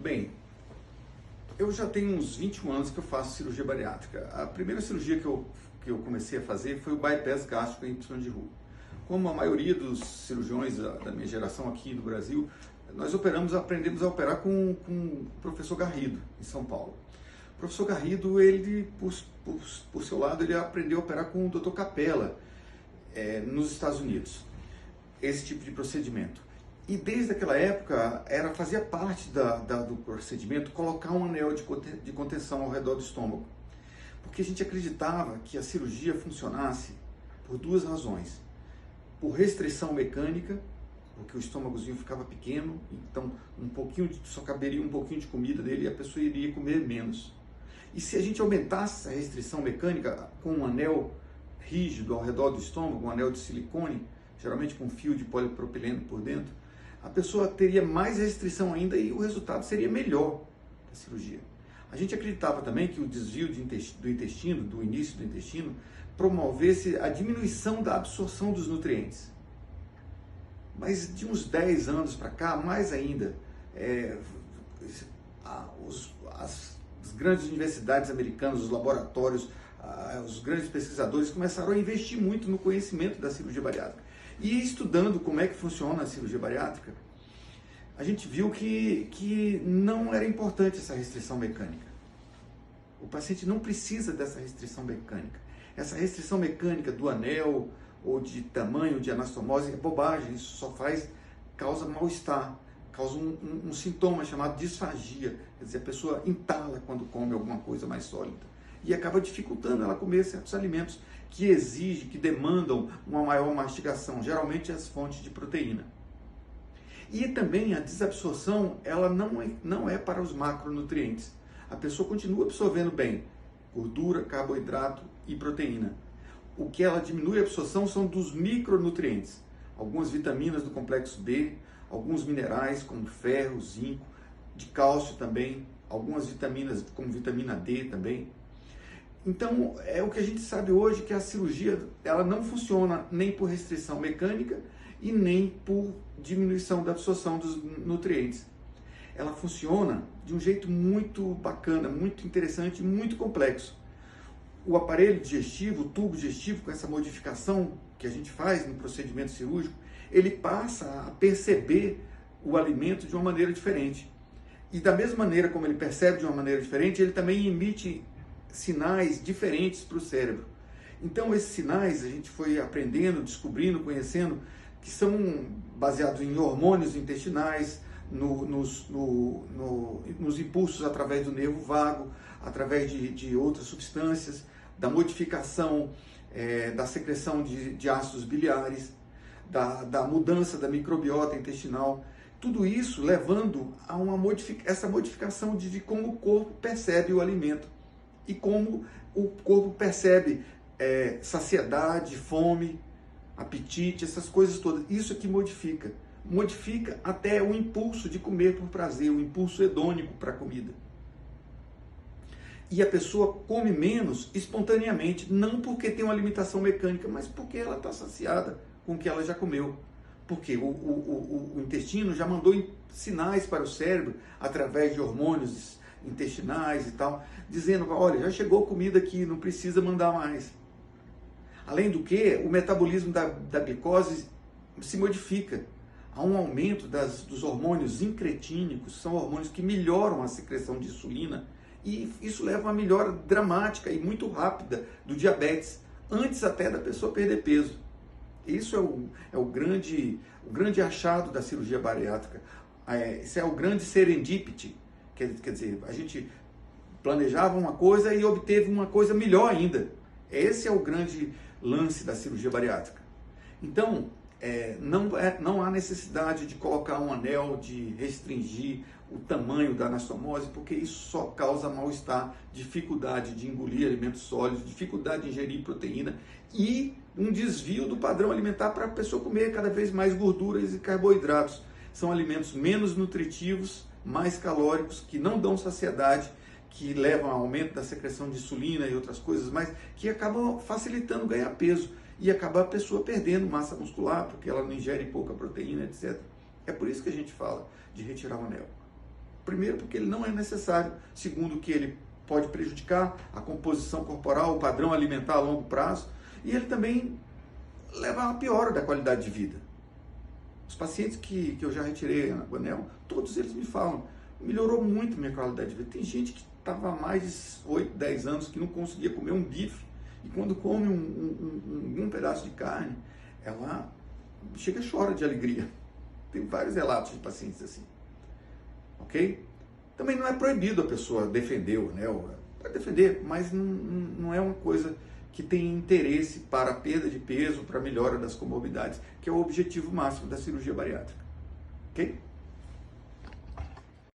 Bem, eu já tenho uns 21 anos que eu faço cirurgia bariátrica. A primeira cirurgia que eu comecei a fazer foi o bypass gástrico em Y de Roux. Como a maioria dos cirurgiões da minha geração aqui no Brasil, nós aprendemos a operar com o professor Garrido, em São Paulo. O professor Garrido, ele, por seu lado, ele aprendeu a operar com o Dr. Capella, nos Estados Unidos, esse tipo de procedimento. E desde aquela época, fazia parte do procedimento colocar um anel de contenção ao redor do estômago. Porque a gente acreditava que a cirurgia funcionasse por duas razões. Por restrição mecânica, porque o estômagozinho ficava pequeno, então só caberia um pouquinho de comida dele e a pessoa iria comer menos. E se a gente aumentasse a restrição mecânica com um anel rígido ao redor do estômago, um anel de silicone, geralmente com fio de polipropileno por dentro, a pessoa teria mais restrição ainda e o resultado seria melhor da cirurgia. A gente acreditava também que o desvio do intestino, do início do intestino, promovesse a diminuição da absorção dos nutrientes. Mas de uns 10 anos para cá, mais ainda, as grandes universidades americanas, os laboratórios, os grandes pesquisadores começaram a investir muito no conhecimento da cirurgia bariátrica. E estudando como é que funciona a cirurgia bariátrica, a gente viu que não era importante essa restrição mecânica. O paciente não precisa dessa restrição mecânica. Essa restrição mecânica do anel ou de tamanho, de anastomose, é bobagem. Isso só causa mal-estar, causa um sintoma chamado disfagia. Quer dizer, a pessoa entala quando come alguma coisa mais sólida e acaba dificultando ela comer certos alimentos que demandam uma maior mastigação, geralmente as fontes de proteína. E também a desabsorção, ela não é para os macronutrientes. A pessoa continua absorvendo bem gordura, carboidrato e proteína. O que ela diminui a absorção são dos micronutrientes, algumas vitaminas do complexo B, alguns minerais como ferro, zinco, de cálcio também, algumas vitaminas como vitamina D também. Então, é o que a gente sabe hoje, que a cirurgia ela não funciona nem por restrição mecânica e nem por diminuição da absorção dos nutrientes. Ela funciona de um jeito muito bacana, muito interessante, muito complexo. O aparelho digestivo, o tubo digestivo, com essa modificação que a gente faz no procedimento cirúrgico, ele passa a perceber o alimento de uma maneira diferente. E da mesma maneira como ele percebe de uma maneira diferente, ele também emite sinais diferentes para o cérebro. Então esses sinais a gente foi aprendendo, descobrindo, conhecendo, que são baseados em hormônios intestinais, nos impulsos através do nervo vago, através de outras substâncias, da modificação da secreção de ácidos biliares, da mudança da microbiota intestinal, tudo isso levando a essa modificação de como o corpo percebe o alimento e como o corpo percebe saciedade, fome, apetite, essas coisas todas. Isso que modifica até o impulso de comer por prazer, o impulso hedônico para a comida. E a pessoa come menos espontaneamente, não porque tem uma limitação mecânica, mas porque ela está saciada com o que ela já comeu. Porque o intestino já mandou sinais para o cérebro, através de hormônios intestinais e tal, dizendo, olha, já chegou comida aqui, não precisa mandar mais. Além do que, o metabolismo da glicose se modifica. Há um aumento dos hormônios incretínicos, são hormônios que melhoram a secreção de insulina, e isso leva a uma melhora dramática e muito rápida do diabetes, antes até da pessoa perder peso. Isso é o grande achado da cirurgia bariátrica. Isso é o grande serendipity. Quer dizer, a gente planejava uma coisa e obteve uma coisa melhor ainda. Esse é o grande lance da cirurgia bariátrica. Então, não há necessidade de colocar um anel, de restringir o tamanho da anastomose, porque isso só causa mal-estar, dificuldade de engolir alimentos sólidos, dificuldade de ingerir proteína e um desvio do padrão alimentar para a pessoa comer cada vez mais gorduras e carboidratos. São alimentos menos nutritivos, mais calóricos, que não dão saciedade, que levam ao aumento da secreção de insulina e outras coisas mais, que acabam facilitando ganhar peso e acaba a pessoa perdendo massa muscular, porque ela não ingere pouca proteína, etc. É por isso que a gente fala de retirar o anel. Primeiro, porque ele não é necessário. Segundo, que ele pode prejudicar a composição corporal, o padrão alimentar a longo prazo. E ele também leva a uma piora da qualidade de vida. Os pacientes que eu já retirei o anel, todos eles me falam, melhorou muito a minha qualidade de vida. Tem gente que estava há mais de 8, 10 anos que não conseguia comer um bife. E quando come um pedaço de carne, ela chega e chora de alegria. Tem vários relatos de pacientes assim. Ok? Também não é proibido a pessoa defender o anel. Pode defender, mas não é uma coisa que tem interesse para a perda de peso, para a melhora das comorbidades, que é o objetivo máximo da cirurgia bariátrica. Ok?